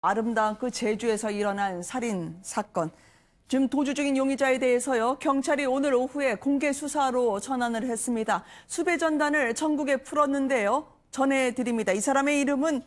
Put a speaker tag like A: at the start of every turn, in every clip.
A: 아름다운 그 제주에서 일어난 살인 사건. 지금 도주 중인 용의자에 대해서요, 경찰이 오늘 오후에 공개 수사로 전환을 했습니다. 수배 전단을 전국에 풀었는데요. 전해드립니다. 이 사람의 이름은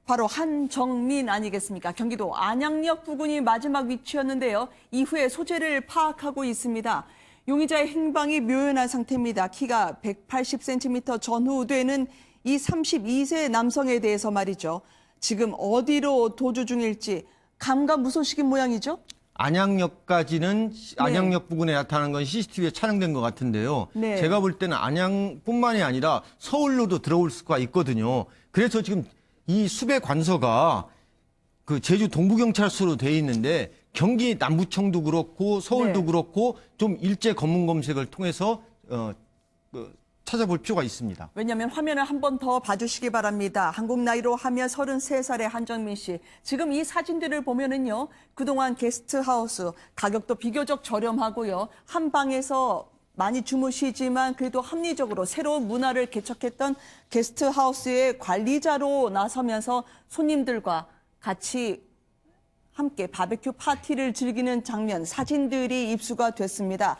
A: 바로 한정민 아니겠습니까? 경기도 안양역 부근이 마지막 위치였는데요. 이후에 소재를 파악하고 있습니다. 용의자의 행방이 묘연한 상태입니다. 키가 180cm 전후 되는 이 32세 남성에 대해서 말이죠. 지금 어디로 도주 중일지 감감무소식인 모양이죠?
B: 안양역까지는 안양역 부근에 나타난 건 CCTV에 촬영된 것 같은데요.
A: 네.
B: 제가 볼 때는 안양뿐만이 아니라 서울로도 들어올 수가 있거든요. 그래서 지금 이 수배 관서가 그 제주 동부경찰서로 돼 있는데 경기 남부청도 그렇고 서울도
A: 네.
B: 그렇고 좀 일제 검문 검색을 통해서 찾아볼 필요가 있습니다.
A: 왜냐하면 화면을 한 번 더 봐주시기 바랍니다. 한국 나이로 하면 33살의 한정민 씨. 지금 이 사진들을 보면은요, 그동안 게스트하우스 가격도 비교적 저렴하고요. 한 방에서 많이 주무시지만 그래도 합리적으로 새로운 문화를 개척했던 게스트하우스의 관리자로 나서면서 손님들과 같이 함께 바베큐 파티를 즐기는 장면, 사진들이 입수가 됐습니다.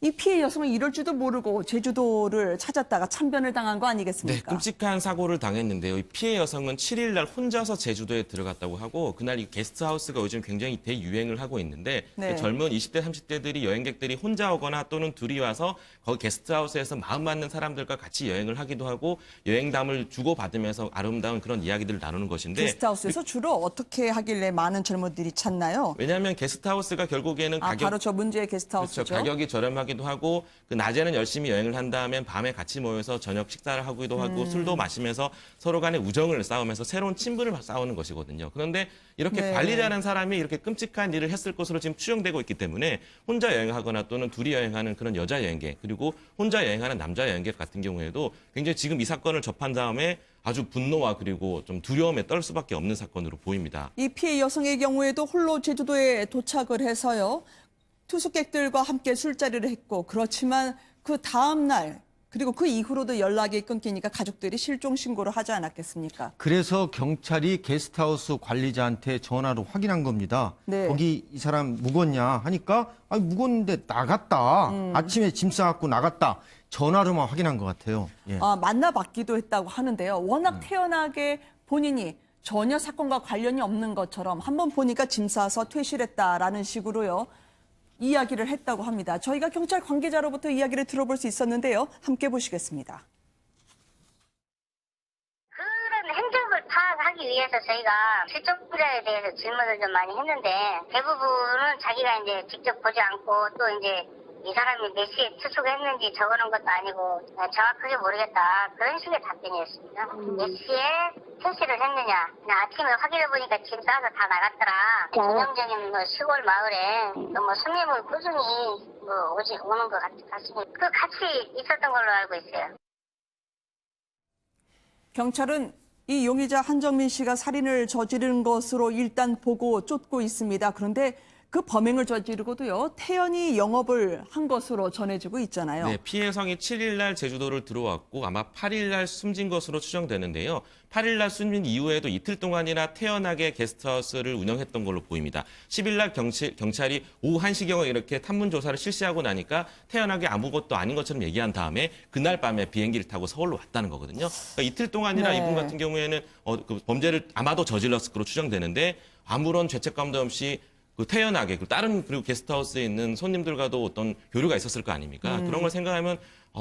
A: 이 피해 여성은 이럴 줄도 모르고 제주도를 찾았다가 참변을 당한 거
C: 네,
A: 아니겠습니까?
C: 끔찍한 사고를 당했는데요. 이 피해 여성은 7일 날 혼자서 제주도에 들어갔다고 하고 그날 이 게스트하우스가 요즘 굉장히 대유행을 하고 있는데
A: 네.
C: 젊은 20대, 30대들이 여행객들이 혼자 오거나 또는 둘이 와서 거기 게스트하우스에서 마음 맞는 사람들과 같이 여행을 하기도 하고 여행담을 주고받으면서 아름다운 그런 이야기들을 나누는 것인데
A: 게스트하우스에서 주로 어떻게 하길래 많은 젊은이들이 찾나요?
C: 왜냐하면 게스트하우스가 결국에는
A: 바로 저 문제의 게스트하우스죠.
C: 그렇죠. 가격이 저렴하기도 하고 그 낮에는 열심히 여행을 한 다음에 밤에 같이 모여서 저녁 식사를 하기도 하고 술도 마시면서 서로 간의 우정을 쌓으면서 새로운 친분을 쌓는 것이거든요. 그런데 이렇게
A: 네.
C: 관리자라는 사람이 이렇게 끔찍한 일을 했을 것으로 지금 추정되고 있기 때문에 혼자 여행하거나 또는 둘이 여행하는 그런 여자 여행객 그리고 혼자 여행하는 남자 여행객 같은 경우에도 굉장히 지금 이 사건을 접한 다음에 아주 분노와 그리고 좀 두려움에 떨 수밖에 없는 사건으로 보입니다.
A: 이 피해 여성의 경우에도 홀로 제주도에 도착을 해서요. 투숙객들과 함께 술자리를 했고 그렇지만 그 다음 날 그리고 그 이후로도 연락이 끊기니까 가족들이 실종 신고를 하지 않았겠습니까?
B: 그래서 경찰이 게스트하우스 관리자한테 전화로 확인한 겁니다.
A: 네.
B: 거기 이 사람 묵었냐 하니까 아니 묵었는데 나갔다. 아침에 짐 싸갖고 나갔다. 전화로만 확인한 것 같아요. 예.
A: 만나봤기도 했다고 하는데요. 워낙 태연하게 본인이 전혀 사건과 관련이 없는 것처럼 한번 보니까 짐 싸서 퇴실했다라는 식으로요. 이야기를 했다고 합니다. 저희가 경찰 관계자로부터 이야기를 들어볼 수 있었는데요. 함께 보시겠습니다.
D: 그런 행적을 파악하기 위해서 저희가 실종자에 대해서 질문을 좀 많이 했는데 대부분은 자기가 이제 직접 보지 않고 또 이제 이 사람이 몇 시에 투숙했는지 적어놓은 것도 아니고 정확하게 모르겠다. 그런 식의 답변이었습니다. 몇 시에 퇴실을 했느냐. 그냥 아침에 확인해보니까 짐 싸서 다 나갔더라. 전형적인 시골 마을에 또 손님을 꾸준히 오는 것 같습니다. 그 같이 있었던 걸로 알고 있어요.
A: 경찰은 이 용의자 한정민 씨가 살인을 저지른 것으로 일단 보고 쫓고 있습니다. 그런데 그 범행을 저지르고도요, 태연히 영업을 한 것으로 전해지고 있잖아요.
C: 네, 피해 여성이 7일 날 제주도를 들어왔고 아마 8일 날 숨진 것으로 추정되는데요. 8일 날 숨진 이후에도 이틀 동안이나 태연하게 게스트하우스를 운영했던 걸로 보입니다. 10일 날 경찰이 오후 1시경에 이렇게 탐문 조사를 실시하고 나니까 태연하게 아무것도 아닌 것처럼 얘기한 다음에 그날 밤에 비행기를 타고 서울로 왔다는 거거든요. 그러니까 이틀 동안이나
A: 네.
C: 이분 같은 경우에는 그 범죄를 아마도 저질렀을 것으로 추정되는데 아무런 죄책감도 없이 그 태연하게 그리고 게스트하우스에 있는 손님들과도 어떤 교류가 있었을 거 아닙니까? 그런 걸 생각하면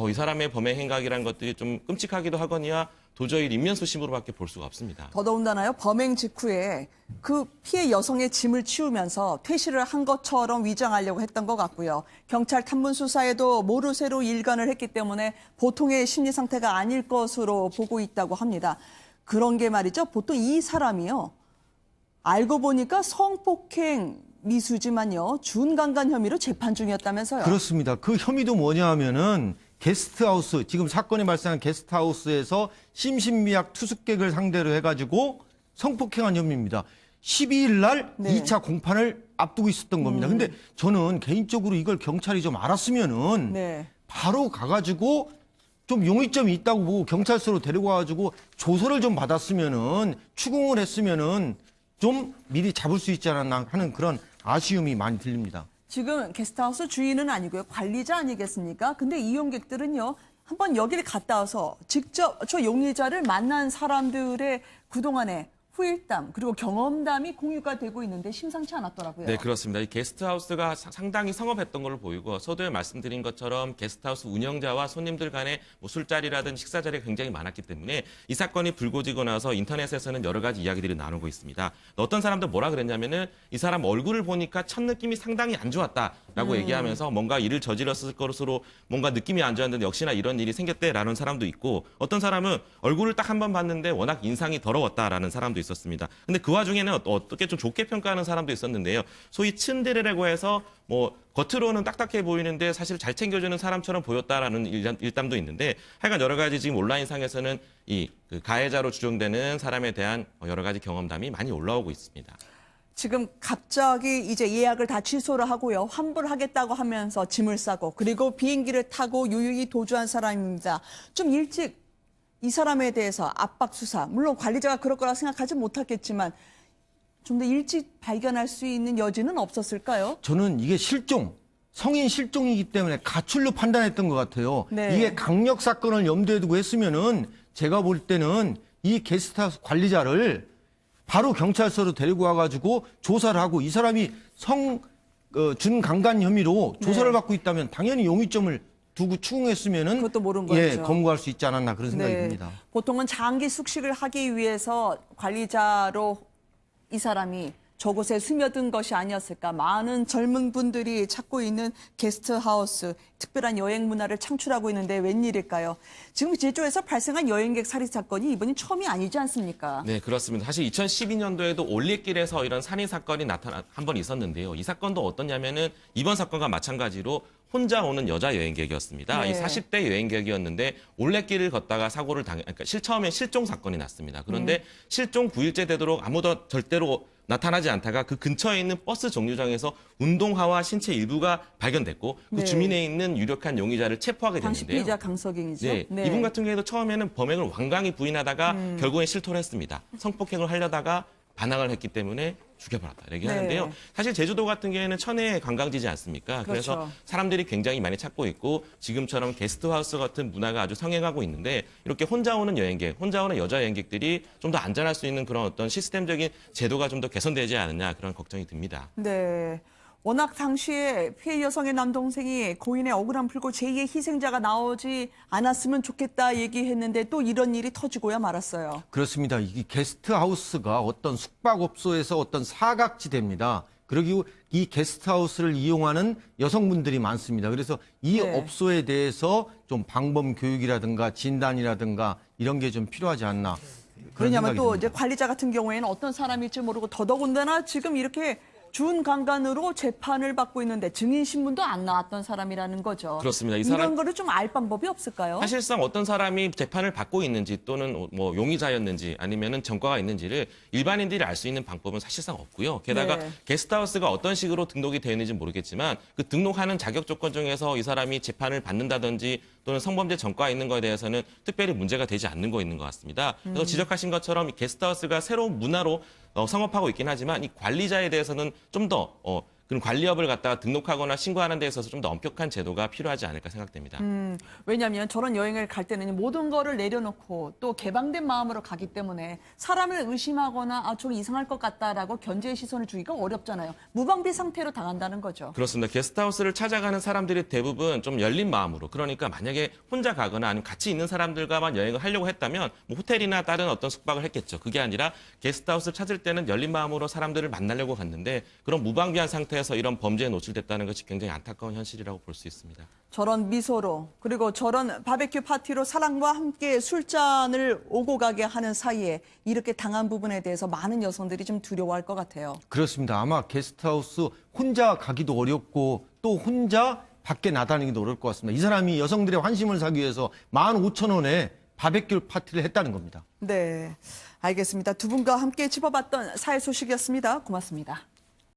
C: 이 사람의 범행 행각이라는 것들이 좀 끔찍하기도 하거니와 도저히 인면수심으로밖에 볼 수가 없습니다.
A: 더더군다나요, 범행 직후에 그 피해 여성의 짐을 치우면서 퇴실을 한 것처럼 위장하려고 했던 것 같고요. 경찰 탐문 수사에도 모르쇠로 일관을 했기 때문에 보통의 심리 상태가 아닐 것으로 보고 있다고 합니다. 그런 게 말이죠. 보통 이 사람이요. 알고 보니까 성폭행 미수지만요. 준강간 혐의로 재판 중이었다면서요.
B: 그렇습니다. 그 혐의도 뭐냐 하면은 게스트하우스, 지금 사건이 발생한 게스트하우스에서 심신미약 투숙객을 상대로 해가지고 성폭행한 혐의입니다. 12일 날
A: 네.
B: 2차 공판을 앞두고 있었던 겁니다. 근데 저는 개인적으로 이걸 경찰이 좀 알았으면은
A: 네.
B: 바로 가가지고 좀 용의점이 있다고 보고 경찰서로 데리고 와가지고 조서를 좀 받았으면은 추궁을 했으면은 좀 미리 잡을 수 있지 않았나 하는 그런 아쉬움이 많이 들립니다.
A: 지금 게스트하우스 주인은 아니고요. 관리자 아니겠습니까? 근데 이용객들은요. 한번 여기를 갔다 와서 직접 저 용의자를 만난 사람들의 그동안의 후일담 그리고 경험담이 공유가 되고 있는데 심상치 않았더라고요.
C: 네, 그렇습니다. 이 게스트하우스가 상당히 성업했던 걸로 보이고 서두에 말씀드린 것처럼 게스트하우스 운영자와 손님들 간의 뭐 술자리라든지 식사자리가 굉장히 많았기 때문에 이 사건이 불거지고 나서 인터넷에서는 여러 가지 이야기들이 나누고 있습니다. 어떤 사람들 뭐라 그랬냐면은 이 사람 얼굴을 보니까 첫 느낌이 상당히 안 좋았다라고 얘기하면서 뭔가 일을 저질렀을 것으로 뭔가 느낌이 안 좋았는데 역시나 이런 일이 생겼대라는 사람도 있고 어떤 사람은 얼굴을 딱 한 번 봤는데 워낙 인상이 더러웠다라는 사람도 있었습니다. 근데 그 와중에는 어떻게 좀 좋게 평가하는 사람도 있었는데요. 소위 츤데레라고 해서 뭐 겉으로는 딱딱해 보이는데 사실 잘 챙겨주는 사람처럼 보였다라는 일담도 있는데 하여간 여러 가지 지금 온라인상에서는 그 가해자로 추정되는 사람에 대한 여러 가지 경험담이 많이 올라오고 있습니다.
A: 지금 갑자기 이제 예약을 다 취소를 하고요. 환불하겠다고 하면서 짐을 싸고 그리고 비행기를 타고 유유히 도주한 사람입니다. 좀 일찍 이 사람에 대해서 압박 수사, 물론 관리자가 그럴 거라 생각하지 못했겠지만 좀 더 일찍 발견할 수 있는 여지는 없었을까요?
B: 저는 이게 성인 실종이기 때문에 가출로 판단했던 것 같아요.
A: 네.
B: 이게 강력 사건을 염두에 두고 했으면은 제가 볼 때는 이 게스트하우스 관리자를 바로 경찰서로 데리고 와가지고 조사를 하고 이 사람이 준강간 혐의로 조사를 받고 있다면 당연히 용의점을 두고 추궁했으면은
A: 그것도 모른
B: 예,
A: 거죠.
B: 검거할 수 있지 않았나 그런 생각이 듭니다.
A: 보통은 장기 숙식을 하기 위해서 관리자로 이 사람이 저곳에 스며든 것이 아니었을까. 많은 젊은 분들이 찾고 있는 게스트하우스, 특별한 여행 문화를 창출하고 있는데 웬일일까요? 지금 제주에서 발생한 여행객 살인 사건이 이번이 처음이 아니지 않습니까?
C: 네, 그렇습니다. 사실 2012년도에도 올레길에서 이런 살인 사건이 한 번 있었는데요. 이 사건도 어떠냐면은 이번 사건과 마찬가지로 혼자 오는 여자 여행객이었습니다.
A: 네.
C: 이 40대 여행객이었는데 올레길을 걷다가 사고를 그러니까 처음에 실종 사건이 났습니다. 그런데 실종 9일째 되도록 아무도 절대로 나타나지 않다가 그 근처에 있는 버스 정류장에서 운동화와 신체 일부가 발견됐고 그
A: 네.
C: 주민에 있는 유력한 용의자를 체포하게
A: 당시
C: 됐는데요.
A: 피의자 강석인이죠.
C: 네, 이분 같은 경우에도 처음에는 범행을 완강히 부인하다가 결국엔 실토를 했습니다. 성폭행을 하려다가 반항을 했기 때문에 죽여버렸다 얘기를
A: 네.
C: 하는데요. 사실 제주도 같은 경우에는 천혜의 관광지지 않습니까? 그래서
A: 그렇죠.
C: 사람들이 굉장히 많이 찾고 있고 지금처럼 게스트하우스 같은 문화가 아주 성행하고 있는데 이렇게 혼자 오는 여행객, 혼자 오는 여자 여행객들이 좀 더 안전할 수 있는 그런 어떤 시스템적인 제도가 좀 더 개선되지 않느냐 그런 걱정이 듭니다.
A: 네. 워낙 당시에 피해 여성의 남동생이 고인의 억울함 풀고 제2의 희생자가 나오지 않았으면 좋겠다 얘기했는데 또 이런 일이 터지고야 말았어요.
B: 그렇습니다. 이 게스트하우스가 어떤 숙박업소에서 어떤 사각지대입니다. 그리고 이 게스트하우스를 이용하는 여성분들이 많습니다. 그래서 이
A: 네.
B: 업소에 대해서 좀 방범 교육이라든가 진단이라든가 이런 게 좀 필요하지 않나. 그런
A: 왜냐하면
B: 생각이
A: 또
B: 듭니다.
A: 이제 관리자 같은 경우에는 어떤 사람일지 모르고 더더군다나 지금 이렇게 준강간으로 재판을 받고 있는데 증인 신문도 안 나왔던 사람이라는 거죠.
C: 그렇습니다.
A: 이런 거를 좀 알 방법이 없을까요?
C: 사실상 어떤 사람이 재판을 받고 있는지 또는 뭐 용의자였는지 아니면은 전과가 있는지를 일반인들이 알 수 있는 방법은 사실상 없고요. 게다가
A: 네.
C: 게스트하우스가 어떤 식으로 등록이 되어 있는지 모르겠지만 그 등록하는 자격 조건 중에서 이 사람이 재판을 받는다든지 또는 성범죄 전과가 있는 거에 대해서는 특별히 문제가 되지 않는 거 있는 것 같습니다. 그래서 지적하신 것처럼 이 게스트하우스가 새로운 문화로 성업하고 있긴 하지만 이 관리자에 대해서는 좀 더 그런 관리업을 갖다가 등록하거나 신고하는 데 있어서 좀 더 엄격한 제도가 필요하지 않을까 생각됩니다.
A: 왜냐하면 저런 여행을 갈 때는 모든 거를 내려놓고 또 개방된 마음으로 가기 때문에 사람을 의심하거나 아, 저거 이상할 것 같다라고 견제의 시선을 주기가 어렵잖아요. 무방비 상태로 당한다는 거죠.
C: 그렇습니다. 게스트하우스를 찾아가는 사람들이 대부분 좀 열린 마음으로 그러니까 만약에 혼자 가거나 아니면 같이 있는 사람들과만 여행을 하려고 했다면 뭐 호텔이나 다른 어떤 숙박을 했겠죠. 그게 아니라 게스트하우스를 찾을 때는 열린 마음으로 사람들을 만나려고 갔는데 그런 무방비한 상태에서 이런 범죄에 노출됐다는 것이 굉장히 안타까운 현실이라고 볼 수 있습니다.
A: 저런 미소로 그리고 저런 바베큐 파티로 사랑과 함께 술잔을 오고 가게 하는 사이에 이렇게 당한 부분에 대해서 많은 여성들이 좀 두려워할 것 같아요.
B: 그렇습니다. 아마 게스트하우스 혼자 가기도 어렵고 또 혼자 밖에 나다니기도 어려울 것 같습니다. 이 사람이 여성들의 환심을 사기 위해서 15,000원에 바베큐 파티를 했다는 겁니다.
A: 네, 알겠습니다. 두 분과 함께 짚어봤던 사회 소식이었습니다. 고맙습니다.